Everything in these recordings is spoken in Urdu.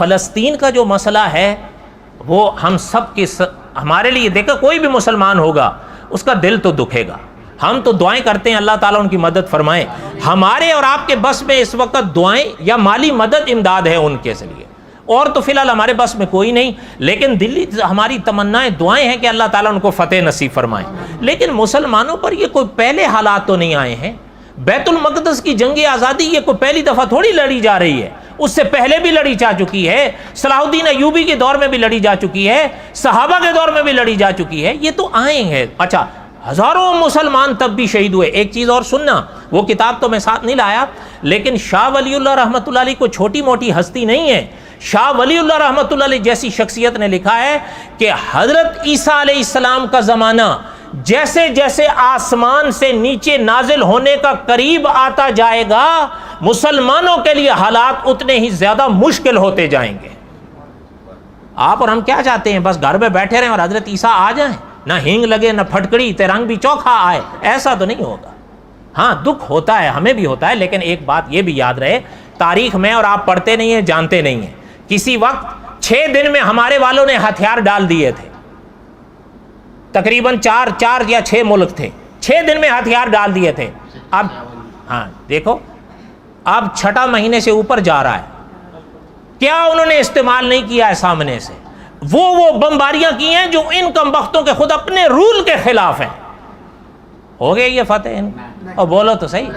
فلسطین کا جو مسئلہ ہے وہ ہم سب کی ہمارے لیے دیکھا، کوئی بھی مسلمان ہوگا اس کا دل تو دکھے گا. ہم تو دعائیں کرتے ہیں اللہ تعالیٰ ان کی مدد فرمائے. ہمارے اور آپ کے بس میں اس وقت دعائیں یا مالی مدد امداد ہے ان کے لیے، اور تو فی الحال ہمارے بس میں کوئی نہیں، لیکن دلی ہماری تمنائیں دعائیں ہیں کہ اللہ تعالیٰ ان کو فتح نصیب فرمائے. لیکن مسلمانوں پر یہ کوئی پہلے حالات تو نہیں آئے ہیں. بیت المقدس کی جنگ آزادی یہ کوئی پہلی دفعہ تھوڑی لڑی جا رہی ہے، اس سے پہلے بھی لڑی جا چکی ہے. صلاح الدین ایوبی کے دور میں بھی لڑی جا چکی ہے، صحابہ کے دور میں بھی لڑی جا چکی ہے. یہ تو آئے ہیں. اچھا، ہزاروں مسلمان تب بھی شہید ہوئے. ایک چیز اور سننا، وہ کتاب تو میں ساتھ نہیں لایا، لیکن شاہ ولی اللہ رحمۃ اللہ علیہ کو چھوٹی موٹی ہستی نہیں ہے. شاہ ولی اللہ رحمۃ اللہ علیہ جیسی شخصیت نے لکھا ہے کہ حضرت عیسیٰ علیہ السلام کا زمانہ جیسے جیسے آسمان سے نیچے نازل ہونے کا قریب آتا جائے گا، مسلمانوں کے لیے حالات اتنے ہی زیادہ مشکل ہوتے جائیں گے. آپ اور ہم کیا چاہتے ہیں؟ بس گھر میں بیٹھے رہیں اور حضرت عیسیٰ آ جائیں، نہ ہینگ لگے نہ پھٹکڑی تیرنگ بھی چوکھا آئے. ایسا تو نہیں ہوگا. ہاں دکھ ہوتا ہے، ہمیں بھی ہوتا ہے، لیکن ایک بات یہ بھی یاد رہے، تاریخ میں اور آپ پڑھتے نہیں ہیں، جانتے نہیں ہیں. کسی وقت 6 دن میں ہمارے والوں نے ہتھیار ڈال دیے تھے، تقریباً 4 یا 6 ملک تھے، 6 دن میں ہتھیار ڈال دیے تھے. اب ہاں دیکھو، اب 6 مہینے سے اوپر جا رہا ہے. کیا انہوں نے استعمال نہیں کیا ہے سامنے سے؟ وہ بمباریاں کی ہیں جو ان کم بختوں کے خود اپنے رول کے خلاف ہیں. ہو گئے یہ فتح؟ اور بولو تو صحیح.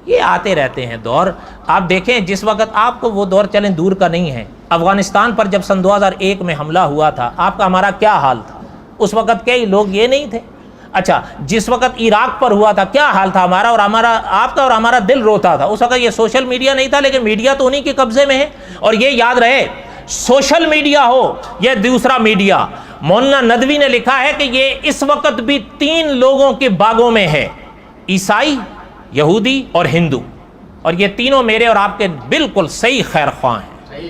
یہ آتے رہتے ہیں دور. آپ دیکھیں جس وقت آپ کو وہ دور چلیں دور کا نہیں ہے، افغانستان پر جب سن 2001 میں حملہ ہوا تھا، آپ کا ہمارا کیا حال تھا؟ اس وقت کئی لوگ یہ نہیں تھے. اچھا، جس وقت عراق پر ہوا تھا کیا حال تھا ہمارا اور ہمارا، آپ کا اور ہمارا دل روتا تھا. اس وقت یہ سوشل میڈیا نہیں تھا، لیکن میڈیا تو انہی کے قبضے میں ہے. اور یہ یاد رہے، سوشل میڈیا ہو یا دوسرا میڈیا، مولانا ندوی نے لکھا ہے کہ یہ اس وقت بھی 3 لوگوں کے باغوں میں ہے، عیسائی، یہودی اور ہندو. اور یہ تینوں میرے اور آپ کے بالکل صحیح خیر خواہ ہیں.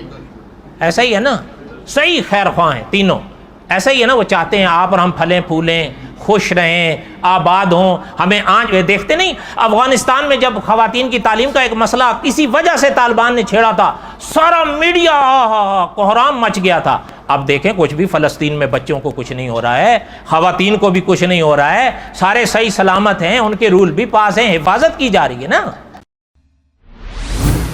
ایسا ہی ہے نا؟ صحیح خیر خواہ ہیں تینوں. ایسا ہی ہے نا؟ وہ چاہتے ہیں آپ اور ہم پھلیں پھولیں، خوش رہیں، آباد ہوں. ہمیں آج دیکھتے نہیں، افغانستان میں جب خواتین کی تعلیم کا ایک مسئلہ کسی وجہ سے طالبان نے چھیڑا تھا، سارا میڈیا کوہرام مچ گیا تھا. اب دیکھیں کچھ بھی فلسطین میں بچوں کو کچھ نہیں ہو رہا ہے، خواتین کو بھی کچھ نہیں ہو رہا ہے، سارے صحیح سلامت ہیں، ان کے رول بھی پاس ہیں، حفاظت کی جا رہی ہے نا.